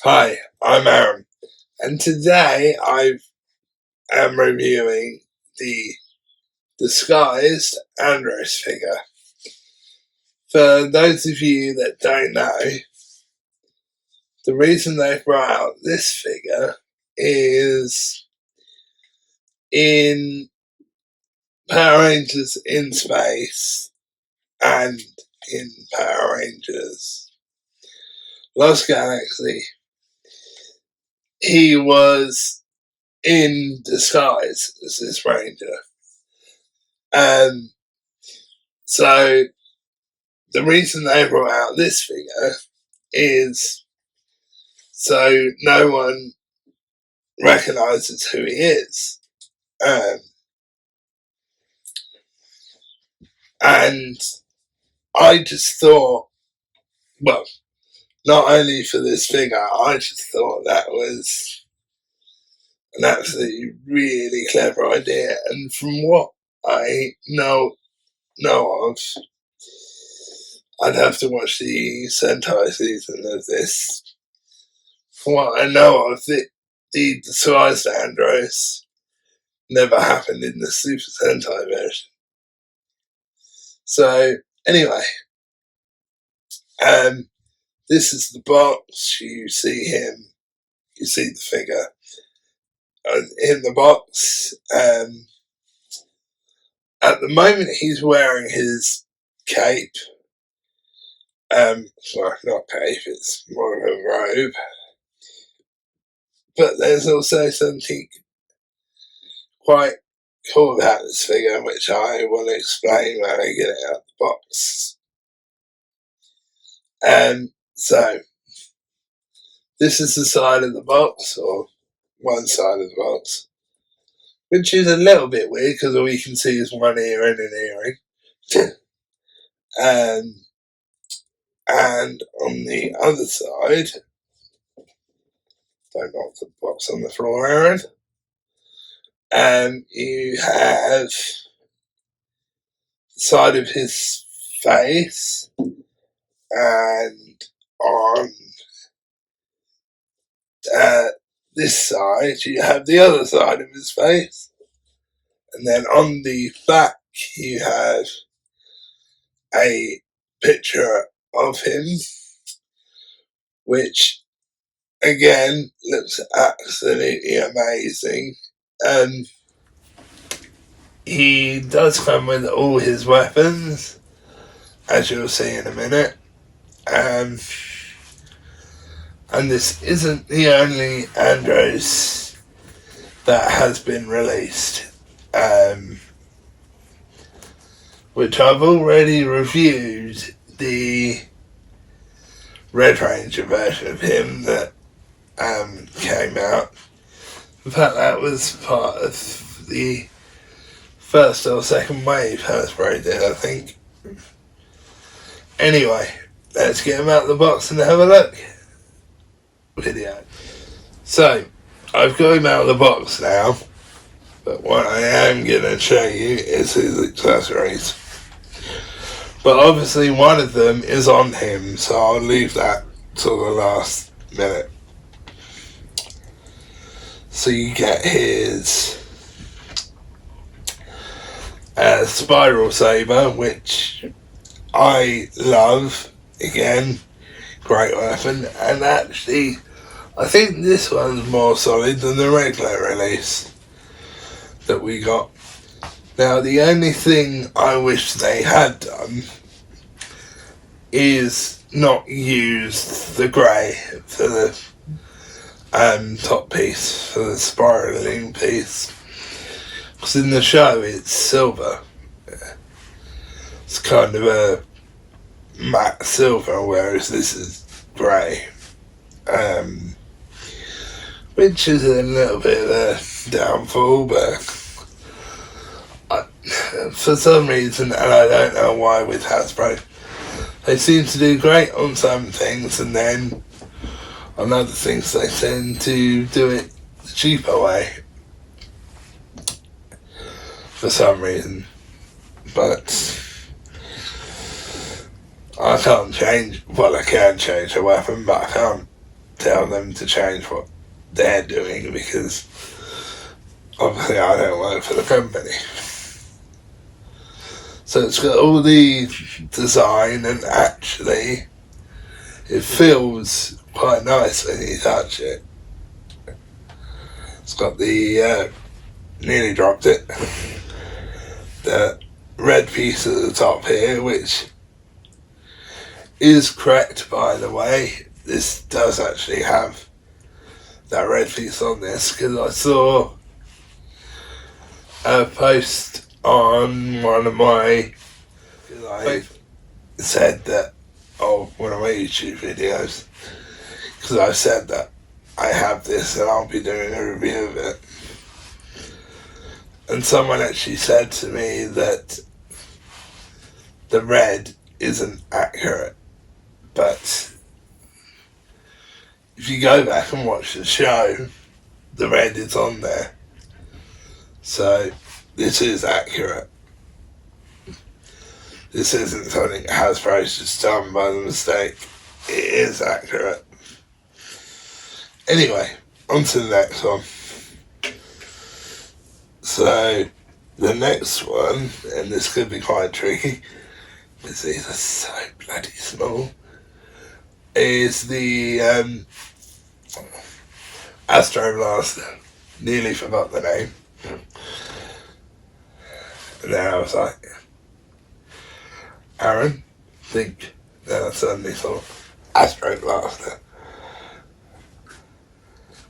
Hi, I'm Arran, and today I am reviewing the disguised Andros figure. For those of you that don't know, the reason they brought out this figure is in Power Rangers in Space and in Power Rangers Lost Galaxy, he was in disguise as this ranger. So the reason they brought out this figure is so no one recognises who he is. And I just thought, well, not only for this figure, I just thought that was an absolutely really clever idea. And from what I know of, I'd have to watch the Sentai season of this. From what I know of, the disguised Andros never happened in the Super Sentai version. So, anyway, this is the box. You see him, you see the figure in the box. At the moment, he's wearing his cape. Well, not cape, it's more of a robe. But there's also something quite cool about this figure, which I will explain when I get it out of the box. So, this is the side of the box, or one side of the box, which is a little bit weird because all you can see is one ear and an earring. And on the other side, don't knock the box on the floor, Aaron. You have the side of his face, and on this side, you have the other side of his face. And then on the back, you have a picture of him, which again looks absolutely amazing. He does come with all his weapons, as you'll see in a minute. And this isn't the only Andros that has been released, which I've already reviewed the Red Ranger version of him that came out. In fact, that was part of the first or second wave Hasbro did, I think. Anyway, let's get him out of the box and have a look. Video. So, I've got him out of the box now, but what I am going to show you is his accessories. But obviously one of them is on him, so I'll leave that till the last minute. So you get his spiral saber, which I love. Again, great weapon. And actually, I think this one's more solid than the regular release that we got. Now, the only thing I wish they had done is not use the grey for the top piece, for the spiraling piece. Because in the show it's silver. It's kind of a matte silver, whereas this is grey. Which is a little bit of a downfall, but for some reason, and I don't know why with Hasbro, they seem to do great on some things, and then on other things they tend to do it the cheaper way for some reason. But I can't change, well, I can change a weapon, but I can't tell them to change what they're doing, because obviously I don't work for the company. So it's got all the design, and actually it feels quite nice when you touch it. It's got the, nearly dropped it, the red piece at the top here, which is correct, by the way. This does actually have that red piece on this, because I saw a post on one of my, I said that, one of my YouTube videos, because I said that I have this and I'll be doing a review of it. And someone actually said to me that the red isn't accurate, but if you go back and watch the show, the red is on there. So this is accurate. This isn't something Hasbro's just done by the mistake. It is accurate. Anyway, on to the next one. So the next one, and this could be quite tricky because these are so bloody small, is the Asteroid Blaster. Nearly forgot the name. And then I was like, Arran, think. Then I suddenly thought, Asteroid Blaster.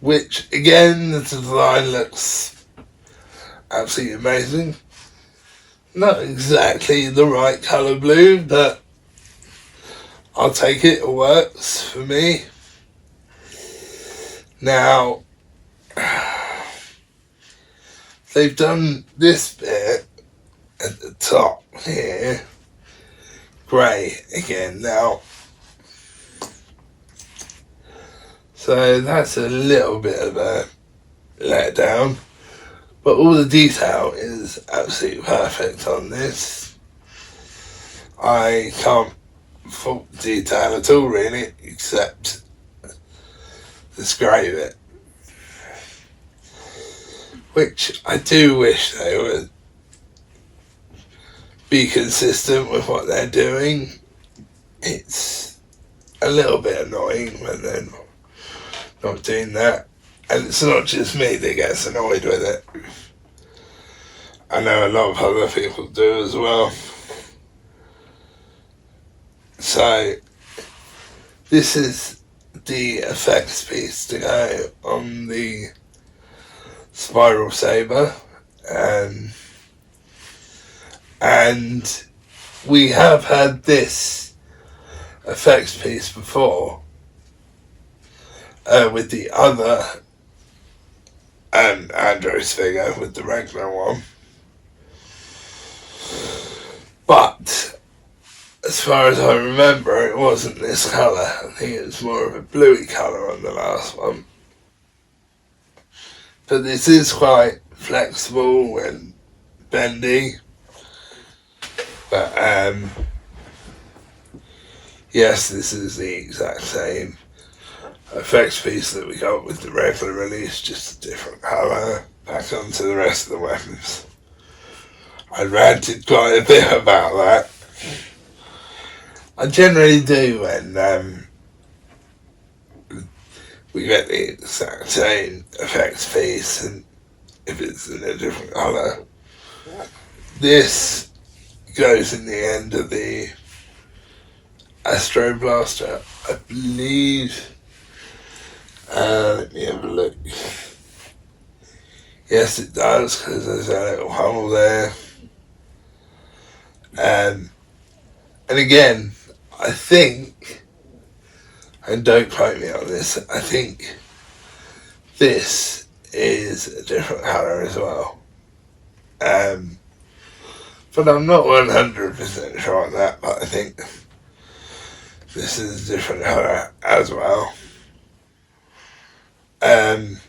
Which, again, the design looks absolutely amazing. Not exactly the right colour blue, but I'll take it. It works for me. Now, they've done this bit at the top here grey again now, so that's a little bit of a letdown, but all the detail is absolutely perfect on this. I can't fault detail at all really, except this grey bit, which I do wish they would be consistent with what they're doing. It's a little bit annoying when they're not doing that, and it's not just me that gets annoyed with it. I know a lot of other people do as well. So this is the effects piece to go on the Spiral Saber, and we have had this effects piece before with the other Andros figure, with the regular one, but as far as I remember, it wasn't this colour. I think it was more of a bluey colour on the last one. But this is quite flexible and bendy. But yes, this is the exact same effects piece that we got with the regular release, just a different colour. Back onto the rest of the weapons. I ranted quite a bit about that. I generally do when we get the exact same effects piece, and if it's in a different colour. This goes in the end of the Asteroid Blaster, I believe. Let me have a look. Yes, it does, because there's a little hole there. And again, I think, and don't quote me on this, I think this is a different colour as well. But I'm not 100% sure on that, but I think this is a different colour as well. And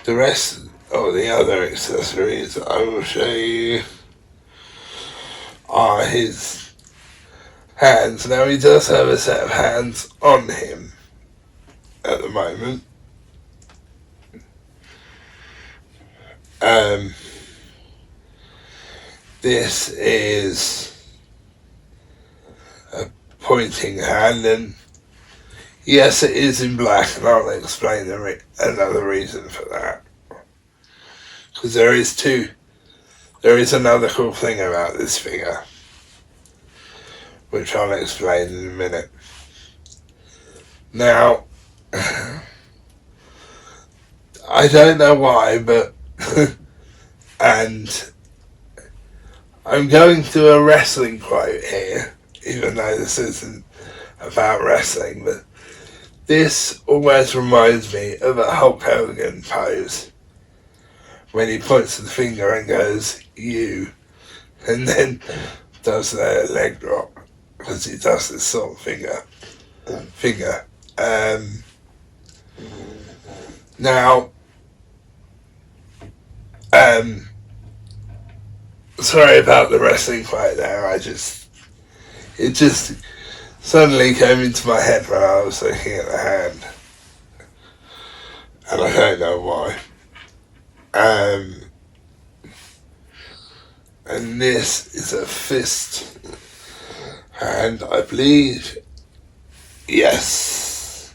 the rest of the other accessories I will show you are his hands. Now he does have a set of hands on him at the moment. This is a pointing hand, and yes, it is in black, and I'll explain another reason for that. Because there is another cool thing about this figure, which I'll explain in a minute. Now, I don't know why, but and I'm going through a wrestling quote here, even though this isn't about wrestling, but this always reminds me of a Hulk Hogan pose, when he points the finger and goes, "You," and then does the leg drop, because he does this sort of finger. Now, sorry about the wrestling quote there, it just suddenly came into my head when I was looking at the hand, and I don't know why. And this is a fist hand, I believe. Yes.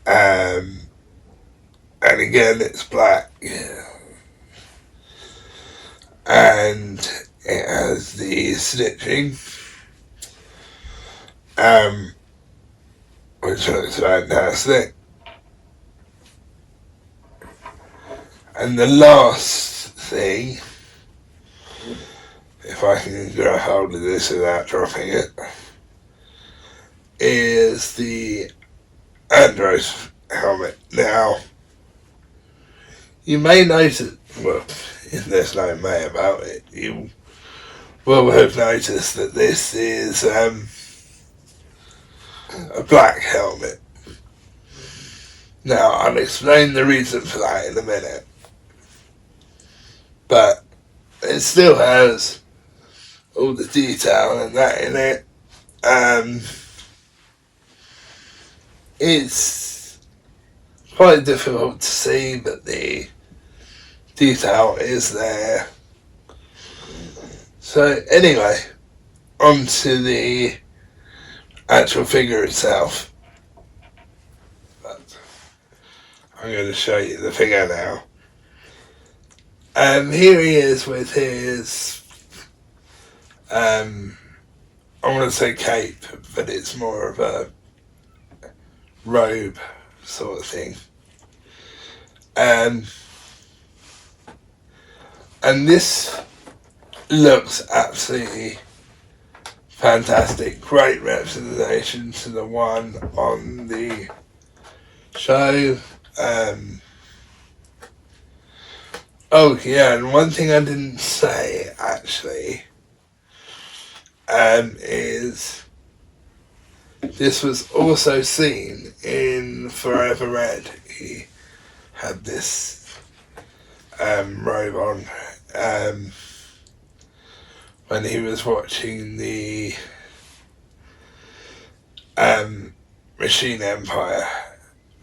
And again, it's black. Yeah. And it has the stitching, which looks fantastic. And the last thing, if I can grab hold of this without dropping it, is the Andros helmet. Now, you may notice, well, there's no may about it, you will have noticed that this is a black helmet. Now, I'll explain the reason for that in a minute. But it still has all the detail and that in it. It's quite difficult to see, but the detail is there. So anyway, on to the actual figure itself. But I'm going to show you the figure now. Here he is with his, I want to say cape, but it's more of a robe sort of thing. And this looks absolutely fantastic. Great representation to the one on the show. Oh yeah, and one thing I didn't say actually is this was also seen in Forever Red. He had this robe on when he was watching the Machine Empire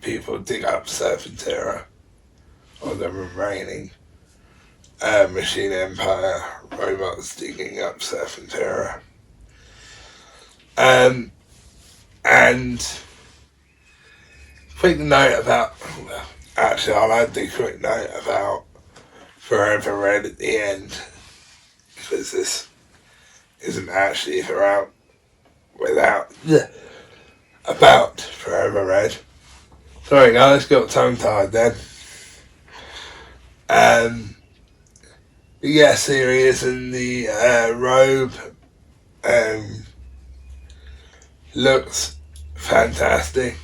people dig up Serpentera, or the remaining Machine Empire robots digging up Serpentera. And quick note about, well, actually I'll add the quick note about Forever Red at the end, because this isn't actually about Forever Red. Sorry guys, got tongue tied then. Yes, here he is in the robe. Looks fantastic.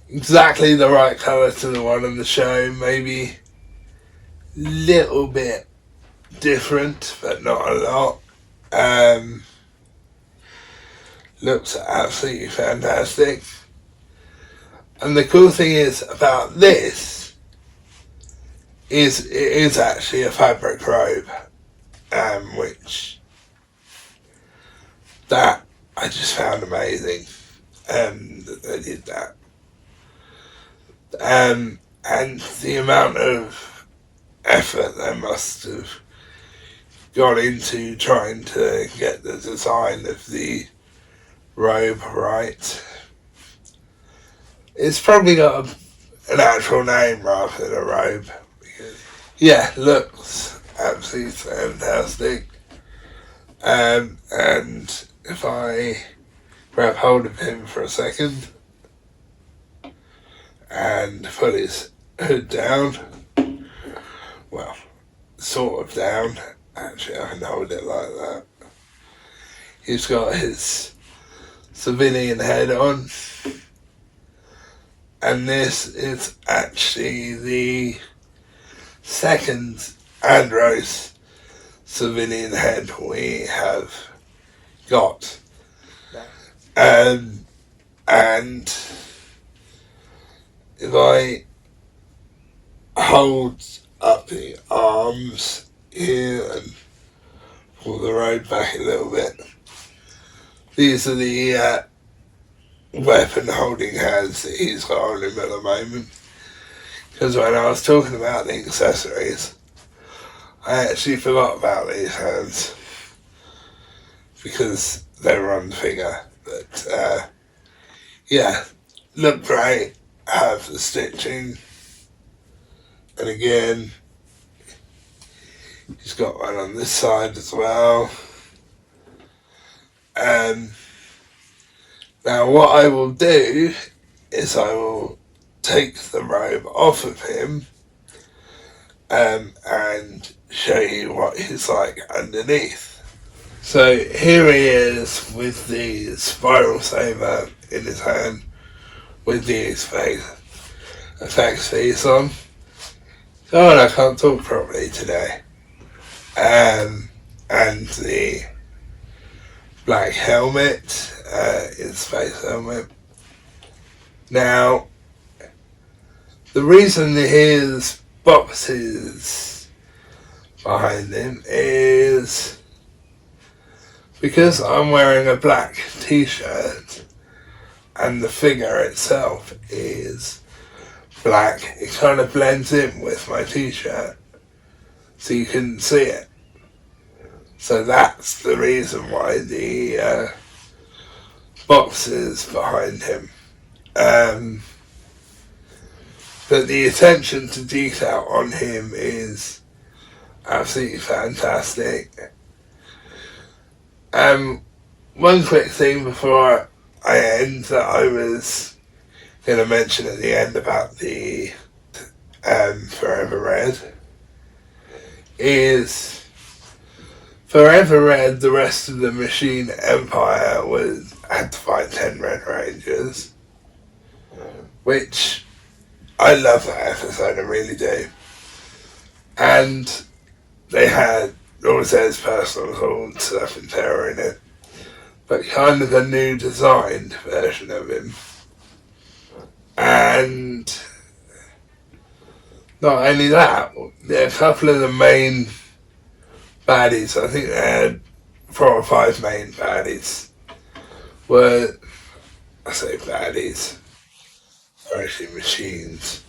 Exactly the right colour to the one on the show. Maybe a little bit different, but not a lot. Looks absolutely fantastic. And the cool thing is about this is it is actually a fabric robe, which that I just found amazing that they did that. And the amount of effort they must have gone into trying to get the design of the robe right. It's probably got an actual name rather than a robe. Yeah, looks absolutely fantastic. And if I grab hold of him for a second and put his hood down, well, sort of down, actually I can hold it like that. He's got his civilian head on, and this is actually the second Andros civilian head we have got. And if I hold up the arms here and pull the robe back a little bit, these are the weapon holding hands that he's got on him at the moment. Because when I was talking about the accessories, I actually forgot about these hands because they were on the figure. But yeah, look great. Have the stitching, and again, he's got one on this side as well. Now what I will do is I will take the robe off of him and show you what he's like underneath. So here he is with the spiral saber in his hand with the effects piece on. God, I can't talk properly today. And the black helmet, his space helmet. Now, the reason his box is behind him is because I'm wearing a black t-shirt and the figure itself is black. It kind of blends in with my t-shirt so you couldn't see it. So that's the reason why the box is behind him. But the attention to detail on him is absolutely fantastic. One quick thing before I end that I was going to mention at the end about the Forever Red is Forever Red, the rest of the Machine Empire had to fight 10 Red Rangers, which I love that episode, I really do. And they had Lordz's personal called Surfing Terror in it, but kind of a new designed version of him. And not only that, a couple of the main baddies, I think they had 4 or 5 main baddies, were, I say baddies, they're actually machines,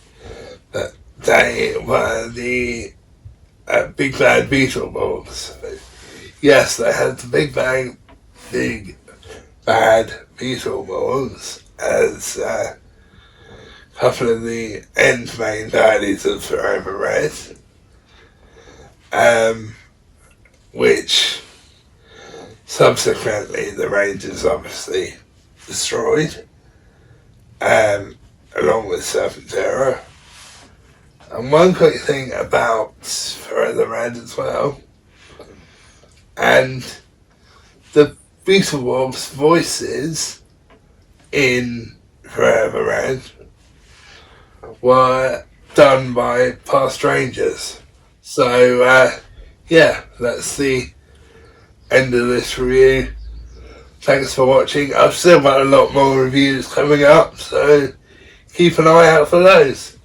but they were the big bad Beetleborgs. Yes, they had the big bad Beetleborgs as a couple of the end main baddies of Forever Red, which subsequently the Rangers obviously destroyed, along with Surfing Terror. And one quick thing about Forever Red as well, and the Beetleborgs voices in Forever Red were done by past Rangers. So yeah, that's the end of this review. Thanks for watching. I've still got a lot more reviews coming up, so keep an eye out for those.